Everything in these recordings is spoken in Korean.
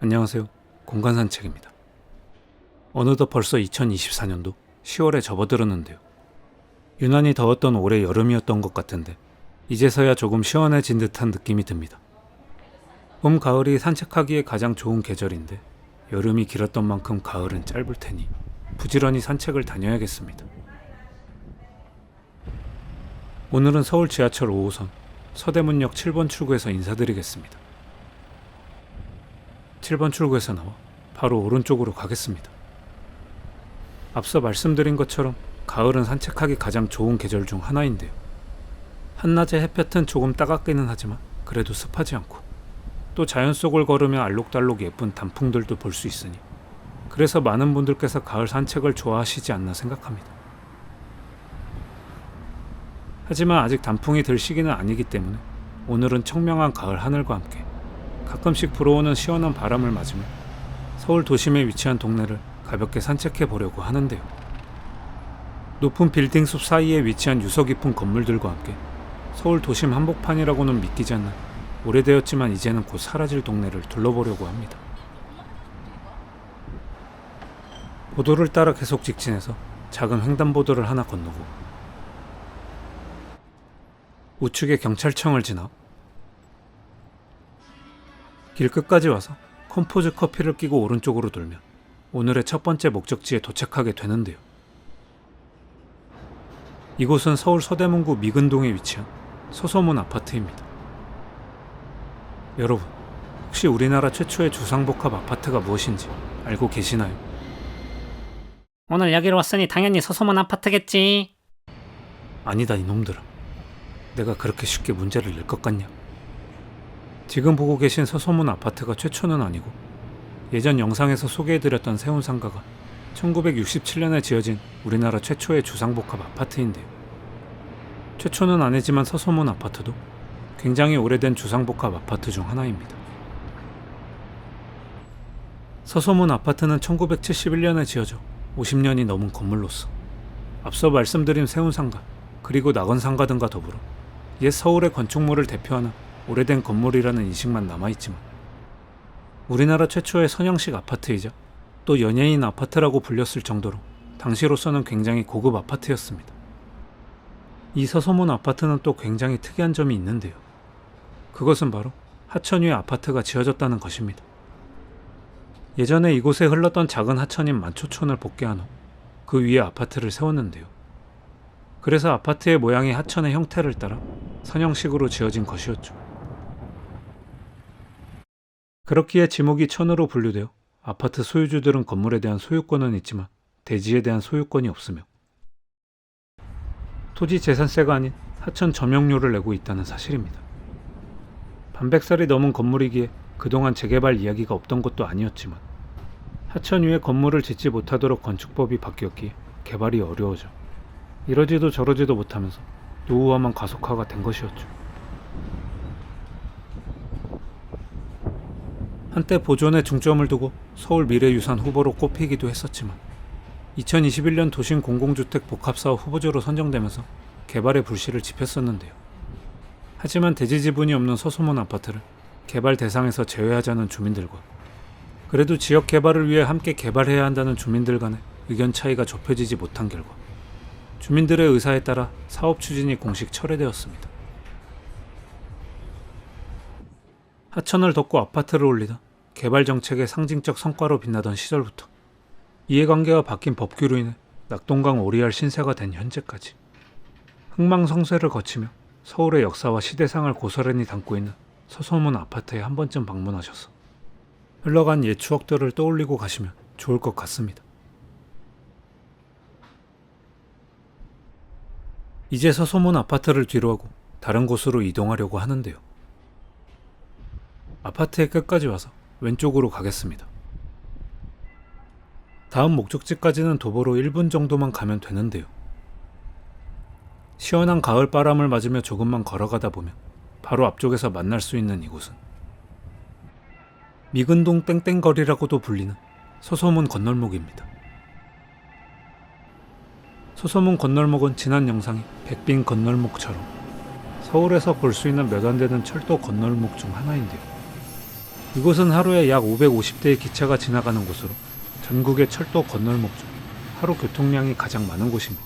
안녕하세요. 공간산책입니다. 어느덧 벌써 2024년도 10월에 접어들었는데요. 유난히 더웠던 올해 여름이었던 것 같은데 이제서야 조금 시원해진 듯한 느낌이 듭니다. 봄, 가을이 산책하기에 가장 좋은 계절인데 여름이 길었던 만큼 가을은 짧을 테니 부지런히 산책을 다녀야겠습니다. 오늘은 서울 지하철 5호선 서대문역 7번 출구에서 인사드리겠습니다. 7번 출구에서 나와 바로 오른쪽으로 가겠습니다. 앞서 말씀드린 것처럼 가을은 산책하기 가장 좋은 계절 중 하나인데요. 한낮의 햇볕은 조금 따갑기는 하지만 그래도 습하지 않고 또 자연 속을 걸으며 알록달록 예쁜 단풍들도 볼 수 있으니 그래서 많은 분들께서 가을 산책을 좋아하시지 않나 생각합니다. 하지만 아직 단풍이 들 시기는 아니기 때문에 오늘은 청명한 가을 하늘과 함께 가끔씩 불어오는 시원한 바람을 맞으며 서울 도심에 위치한 동네를 가볍게 산책해 보려고 하는데요. 높은 빌딩 숲 사이에 위치한 유서 깊은 건물들과 함께 서울 도심 한복판이라고는 믿기지 않는 오래되었지만 이제는 곧 사라질 동네를 둘러보려고 합니다. 보도를 따라 계속 직진해서 작은 횡단보도를 하나 건너고 우측에 경찰청을 지나 길 끝까지 와서 컴포즈 커피를 끼고 오른쪽으로 돌면 오늘의 첫 번째 목적지에 도착하게 되는데요. 이곳은 서울 서대문구 미근동에 위치한 서소문 아파트입니다. 여러분, 혹시 우리나라 최초의 주상복합 아파트가 무엇인지 알고 계시나요? 오늘 여기로 왔으니 당연히 서소문 아파트겠지. 아니다 이놈들아. 내가 그렇게 쉽게 문제를 낼 것 같냐? 지금 보고 계신 서소문 아파트가 최초는 아니고 예전 영상에서 소개해드렸던 세운상가가 1967년에 지어진 우리나라 최초의 주상복합 아파트인데요. 최초는 아니지만 서소문 아파트도 굉장히 오래된 주상복합 아파트 중 하나입니다. 서소문 아파트는 1971년에 지어져 50년이 넘은 건물로서 앞서 말씀드린 세운상가 그리고 낙원상가 등과 더불어 옛 서울의 건축물을 대표하는 오래된 건물이라는 인식만 남아있지만 우리나라 최초의 선형식 아파트이자 또 연예인 아파트라고 불렸을 정도로 당시로서는 굉장히 고급 아파트였습니다. 이 서소문 아파트는 또 굉장히 특이한 점이 있는데요. 그것은 바로 하천 위에 아파트가 지어졌다는 것입니다. 예전에 이곳에 흘렀던 작은 하천인 만초촌을 복개한 후 그 위에 아파트를 세웠는데요. 그래서 아파트의 모양이 하천의 형태를 따라 선형식으로 지어진 것이었죠. 그렇기에 지목이 천으로 분류되어 아파트 소유주들은 건물에 대한 소유권은 있지만 대지에 대한 소유권이 없으며 토지 재산세가 아닌 하천 점용료를 내고 있다는 사실입니다. 반백살이 넘은 건물이기에 그동안 재개발 이야기가 없던 것도 아니었지만 하천 위에 건물을 짓지 못하도록 건축법이 바뀌었기에 개발이 어려워져 이러지도 저러지도 못하면서 노후화만 가속화가 된 것이었죠. 한때 보존에 중점을 두고 서울 미래유산 후보로 꼽히기도 했었지만 2021년 도심 공공주택 복합사업 후보지로 선정되면서 개발의 불씨를 지폈었는데요. 하지만 대지 지분이 없는 서소문 아파트를 개발 대상에서 제외하자는 주민들과 그래도 지역 개발을 위해 함께 개발해야 한다는 주민들 간의 의견 차이가 좁혀지지 못한 결과 주민들의 의사에 따라 사업 추진이 공식 철회되었습니다. 하천을 덮고 아파트를 올리다 개발 정책의 상징적 성과로 빛나던 시절부터 이해관계가 바뀐 법규로 인해 낙동강 오리알 신세가 된 현재까지 흥망성쇠를 거치며 서울의 역사와 시대상을 고스란히 담고 있는 서소문 아파트에 한 번쯤 방문하셔서 흘러간 옛 추억들을 떠올리고 가시면 좋을 것 같습니다. 이제 서소문 아파트를 뒤로하고 다른 곳으로 이동하려고 하는데요. 아파트의 끝까지 와서 왼쪽으로 가겠습니다. 다음 목적지까지는 도보로 1분 정도만 가면 되는데요. 시원한 가을 바람을 맞으며 조금만 걸어가다 보면 바로 앞쪽에서 만날 수 있는 이곳은 미근동 땡땡거리라고도 불리는 서소문 건널목입니다. 서소문 건널목은 지난 영상의 백빈 건널목처럼 서울에서 볼 수 있는 몇 안 되는 철도 건널목 중 하나인데요. 이곳은 하루에 약 550대의 기차가 지나가는 곳으로 전국의 철도 건널목 중 하루 교통량이 가장 많은 곳입니다.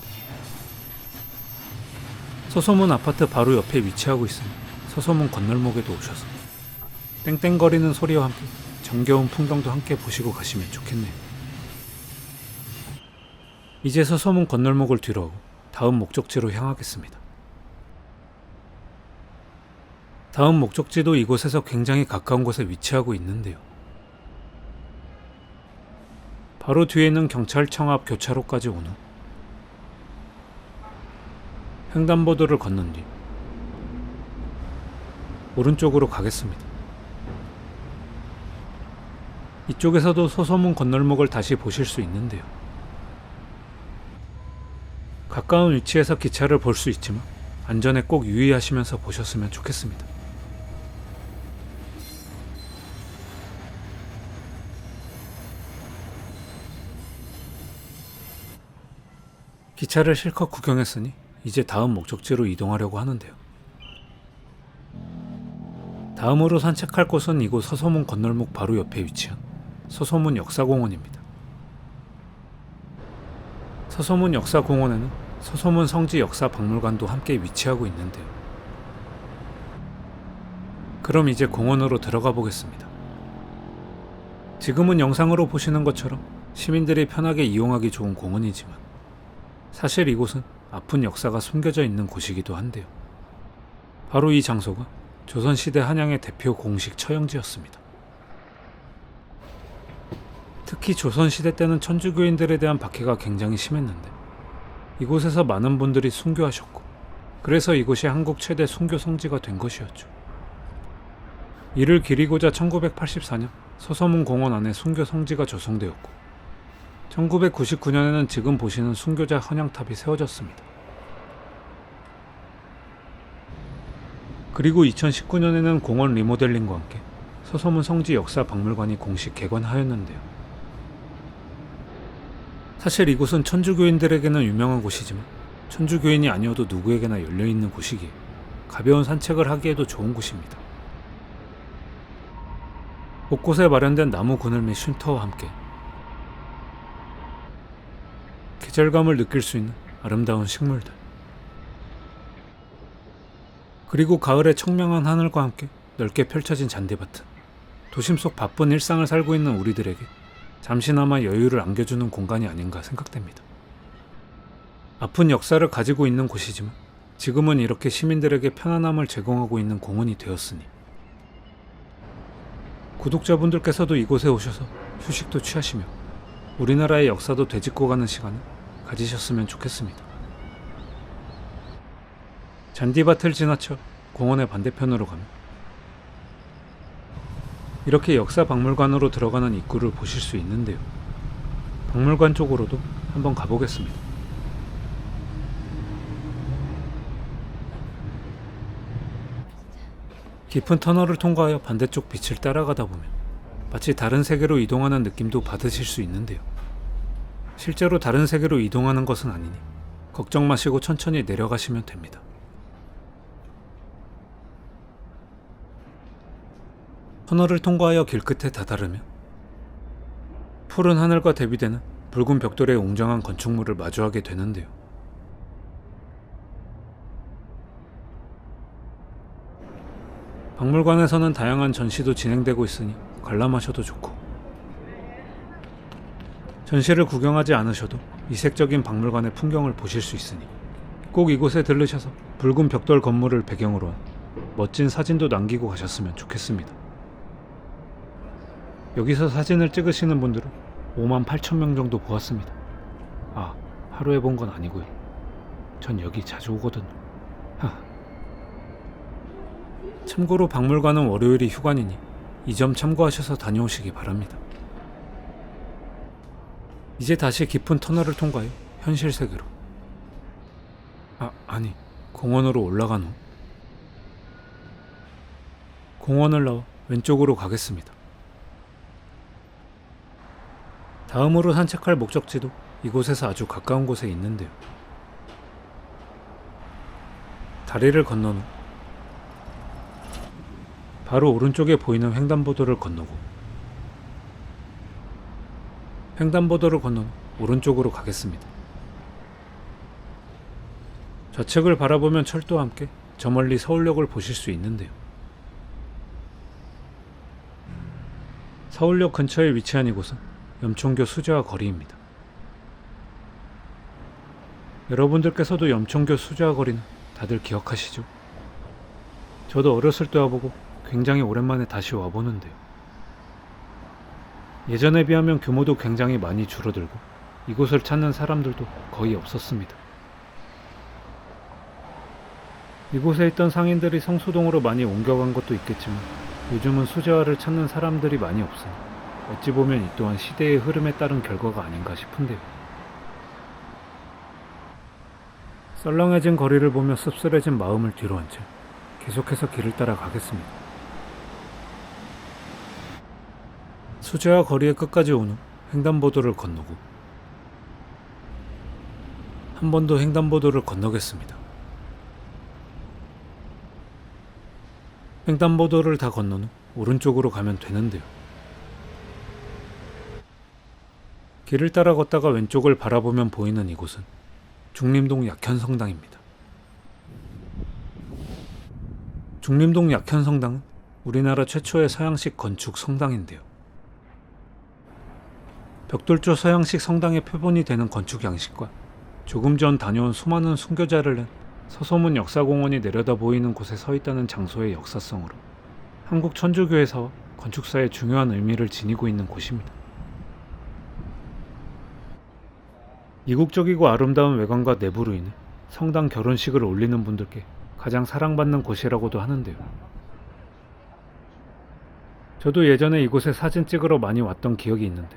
서소문 아파트 바로 옆에 위치하고 있으니 서소문 건널목에도 오셔서 땡땡거리는 소리와 함께 정겨운 풍경도 함께 보시고 가시면 좋겠네요. 이제 서소문 건널목을 뒤로하고 다음 목적지로 향하겠습니다. 다음 목적지도 이곳에서 굉장히 가까운 곳에 위치하고 있는데요. 바로 뒤에 있는 경찰청 앞 교차로까지 온 후 횡단보도를 건넌 뒤 오른쪽으로 가겠습니다. 이쪽에서도 서소문 건널목을 다시 보실 수 있는데요. 가까운 위치에서 기차를 볼 수 있지만 안전에 꼭 유의하시면서 보셨으면 좋겠습니다. 기차를 실컷 구경했으니 이제 다음 목적지로 이동하려고 하는데요. 다음으로 산책할 곳은 이곳 서소문 건널목 바로 옆에 위치한 서소문 역사공원입니다. 서소문 역사공원에는 서소문 성지 역사박물관도 함께 위치하고 있는데요. 그럼 이제 공원으로 들어가 보겠습니다. 지금은 영상으로 보시는 것처럼 시민들이 편하게 이용하기 좋은 공원이지만 사실 이곳은 아픈 역사가 숨겨져 있는 곳이기도 한데요. 바로 이 장소가 조선시대 한양의 대표 공식 처형지였습니다. 특히 조선시대 때는 천주교인들에 대한 박해가 굉장히 심했는데 이곳에서 많은 분들이 순교하셨고 그래서 이곳이 한국 최대 순교 성지가 된 것이었죠. 이를 기리고자 1984년 서소문 공원 안에 순교 성지가 조성되었고 1999년에는 지금 보시는 순교자 헌양탑이 세워졌습니다. 그리고 2019년에는 공원 리모델링과 함께 서소문 성지 역사 박물관이 공식 개관하였는데요. 사실 이곳은 천주교인들에게는 유명한 곳이지만 천주교인이 아니어도 누구에게나 열려있는 곳이기에 가벼운 산책을 하기에도 좋은 곳입니다. 곳곳에 마련된 나무 그늘 및 쉼터와 함께 계절감을 느낄 수 있는 아름다운 식물들, 그리고 가을의 청명한 하늘과 함께 넓게 펼쳐진 잔디밭은 도심 속 바쁜 일상을 살고 있는 우리들에게 잠시나마 여유를 안겨주는 공간이 아닌가 생각됩니다. 아픈 역사를 가지고 있는 곳이지만 지금은 이렇게 시민들에게 편안함을 제공하고 있는 공원이 되었으니 구독자분들께서도 이곳에 오셔서 휴식도 취하시며 우리나라의 역사도 되짚고 가는 시간을 가지셨으면 좋겠습니다. 잔디밭을 지나쳐 공원의 반대편으로 가면 이렇게 역사 박물관으로 들어가는 입구를 보실 수 있는데요. 박물관 쪽으로도 한번 가보겠습니다. 깊은 터널을 통과하여 반대쪽 빛을 따라가다 보면 마치 다른 세계로 이동하는 느낌도 받으실 수 있는데요. 실제로 다른 세계로 이동하는 것은 아니니 걱정 마시고 천천히 내려가시면 됩니다. 터널을 통과하여 길끝에 다다르면 푸른 하늘과 대비되는 붉은 벽돌의 웅장한 건축물을 마주하게 되는데요. 박물관에서는 다양한 전시도 진행되고 있으니 관람하셔도 좋고 전시를 구경하지 않으셔도 이색적인 박물관의 풍경을 보실 수 있으니 꼭 이곳에 들르셔서 붉은 벽돌 건물을 배경으로 한 멋진 사진도 남기고 가셨으면 좋겠습니다. 여기서 사진을 찍으시는 분들은 58,000명 정도 보았습니다. 아, 하루에 본 건 아니고요. 전 여기 자주 오거든요. 참고로 박물관은 월요일이 휴관이니 이 점 참고하셔서 다녀오시기 바랍니다. 이제 다시 깊은 터널을 통과해 현실 세계로 아니 공원으로 올라간 후 공원을 나와 왼쪽으로 가겠습니다. 다음으로 산책할 목적지도 이곳에서 아주 가까운 곳에 있는데요. 다리를 건넌 후 바로 오른쪽에 보이는 횡단보도를 건너고 횡단보도를 건너 오른쪽으로 가겠습니다. 좌측을 바라보면 철도와 함께 저 멀리 서울역을 보실 수 있는데요. 서울역 근처에 위치한 이곳은 염총교 수재화 거리입니다. 여러분들께서도 염총교 수재화 거리는 다들 기억하시죠? 저도 어렸을 때 와보고 굉장히 오랜만에 다시 와보는데요. 예전에 비하면 규모도 굉장히 많이 줄어들고 이곳을 찾는 사람들도 거의 없었습니다. 이곳에 있던 상인들이 성수동으로 많이 옮겨간 것도 있겠지만 요즘은 수재화를 찾는 사람들이 많이 없으니 어찌 보면 이 또한 시대의 흐름에 따른 결과가 아닌가 싶은데요. 썰렁해진 거리를 보며 씁쓸해진 마음을 뒤로 한 채 계속해서 길을 따라 가겠습니다. 수재화 거리의 끝까지 온 후 횡단보도를 건너고 한 번 더 횡단보도를 건너겠습니다. 횡단보도를 다 건넌 후 오른쪽으로 가면 되는데요. 길을 따라 걷다가 왼쪽을 바라보면 보이는 이곳은 중림동 약현성당입니다. 중림동 약현성당은 우리나라 최초의 서양식 건축 성당인데요. 벽돌조 서양식 성당의 표본이 되는 건축 양식과 조금 전 다녀온 수많은 순교자를 낸 서소문 역사공원이 내려다 보이는 곳에 서 있다는 장소의 역사성으로 한국 천주교회사와 건축사에 중요한 의미를 지니고 있는 곳입니다. 이국적이고 아름다운 외관과 내부로 인해 성당 결혼식을 올리는 분들께 가장 사랑받는 곳이라고도 하는데요. 저도 예전에 이곳에 사진 찍으러 많이 왔던 기억이 있는데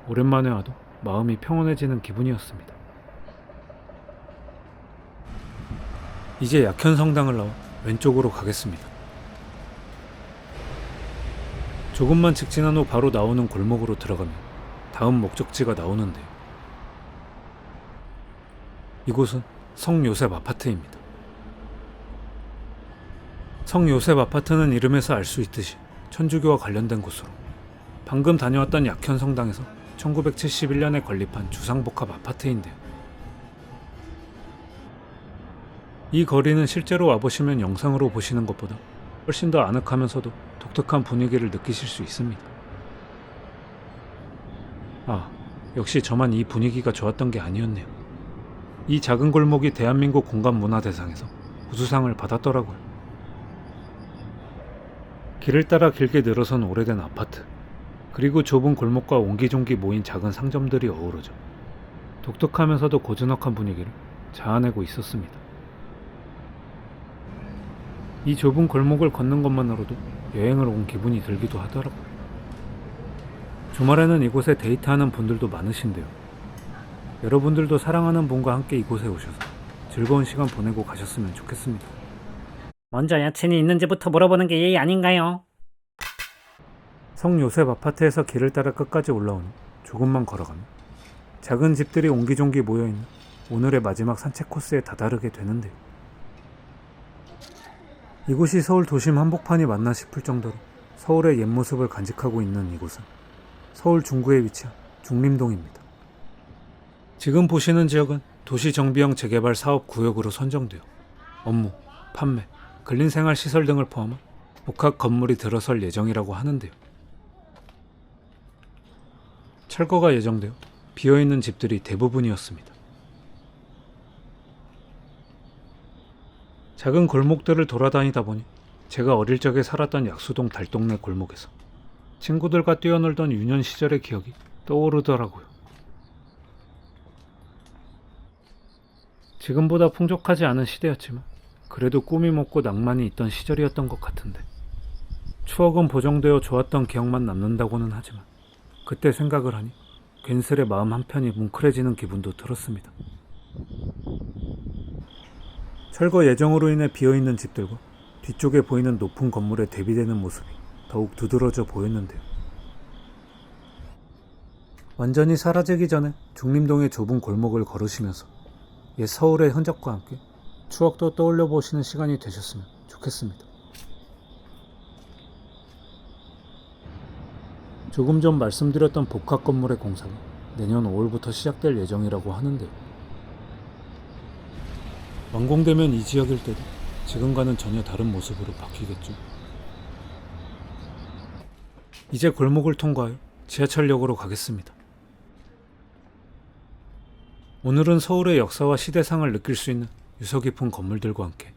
오랜만에 와도 마음이 평온해지는 기분이었습니다. 이제 약현성당을 나와 왼쪽으로 가겠습니다. 조금만 직진한 후 바로 나오는 골목으로 들어가면 다음 목적지가 나오는데요. 이곳은 성요셉 아파트입니다. 성요셉 아파트는 이름에서 알 수 있듯이 천주교와 관련된 곳으로 방금 다녀왔던 약현성당에서 1971년에 건립한 주상복합 아파트인데요. 이 거리는 실제로 와보시면 영상으로 보시는 것보다 훨씬 더 아늑하면서도 독특한 분위기를 느끼실 수 있습니다. 아, 역시 저만 이 분위기가 좋았던 게 아니었네요. 이 작은 골목이 대한민국 공간문화대상에서 우수상을 받았더라고요. 길을 따라 길게 늘어선 오래된 아파트, 그리고 좁은 골목과 옹기종기 모인 작은 상점들이 어우러져 독특하면서도 고즈넉한 분위기를 자아내고 있었습니다. 이 좁은 골목을 걷는 것만으로도 여행을 온 기분이 들기도 하더라고요. 주말에는 이곳에 데이트하는 분들도 많으신데요. 여러분들도 사랑하는 분과 함께 이곳에 오셔서 즐거운 시간 보내고 가셨으면 좋겠습니다. 먼저 여친이 있는지부터 물어보는 게 예의 아닌가요? 성요셉 아파트에서 길을 따라 끝까지 올라오니 조금만 걸어가면 작은 집들이 옹기종기 모여있는 오늘의 마지막 산책 코스에 다다르게 되는데요. 이곳이 서울 도심 한복판이 맞나 싶을 정도로 서울의 옛 모습을 간직하고 있는 이곳은 서울 중구에 위치한 중림동입니다. 지금 보시는 지역은 도시정비형 재개발 사업 구역으로 선정되어 업무, 판매, 근린생활시설 등을 포함한 복합 건물이 들어설 예정이라고 하는데요. 철거가 예정되어 비어있는 집들이 대부분이었습니다. 작은 골목들을 돌아다니다 보니 제가 어릴 적에 살았던 약수동 달동네 골목에서 친구들과 뛰어놀던 유년 시절의 기억이 떠오르더라고요. 지금보다 풍족하지 않은 시대였지만 그래도 꿈이 먹고 낭만이 있던 시절이었던 것 같은데 추억은 보정되어 좋았던 기억만 남는다고는 하지만 그때 생각을 하니 괜스레 마음 한편이 뭉클해지는 기분도 들었습니다. 철거 예정으로 인해 비어있는 집들과 뒤쪽에 보이는 높은 건물에 대비되는 모습이 더욱 두드러져 보였는데요. 완전히 사라지기 전에 중림동의 좁은 골목을 걸으시면서 옛 서울의 흔적과 함께 추억도 떠올려 보시는 시간이 되셨으면 좋겠습니다. 조금 전 말씀드렸던 복합 건물의 공사가 내년 5월부터 시작될 예정이라고 하는데요. 완공되면 이 지역 일대도 지금과는 전혀 다른 모습으로 바뀌겠죠. 이제 골목을 통과하여 지하철역으로 가겠습니다. 오늘은 서울의 역사와 시대상을 느낄 수 있는 유서 깊은 건물들과 함께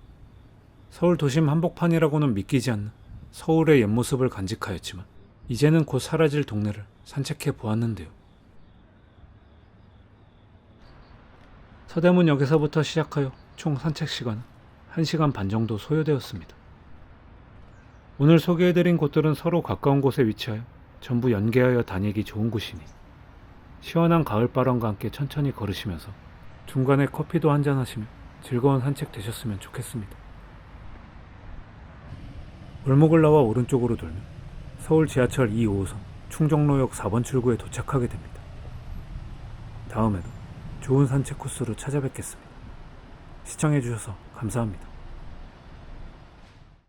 서울 도심 한복판이라고는 믿기지 않는 서울의 옛 모습을 간직하였지만 이제는 곧 사라질 동네를 산책해 보았는데요. 서대문역에서부터 시작하여 총 산책 시간은 1시간 반 정도 소요되었습니다. 오늘 소개해드린 곳들은 서로 가까운 곳에 위치하여 전부 연계하여 다니기 좋은 곳이니 시원한 가을바람과 함께 천천히 걸으시면서 중간에 커피도 한잔 하시며 즐거운 산책 되셨으면 좋겠습니다. 골목을 나와 오른쪽으로 돌면 서울 지하철 2호선 충정로역 4번 출구에 도착하게 됩니다. 다음에도 좋은 산책 코스로 찾아뵙겠습니다. 시청해주셔서 감사합니다.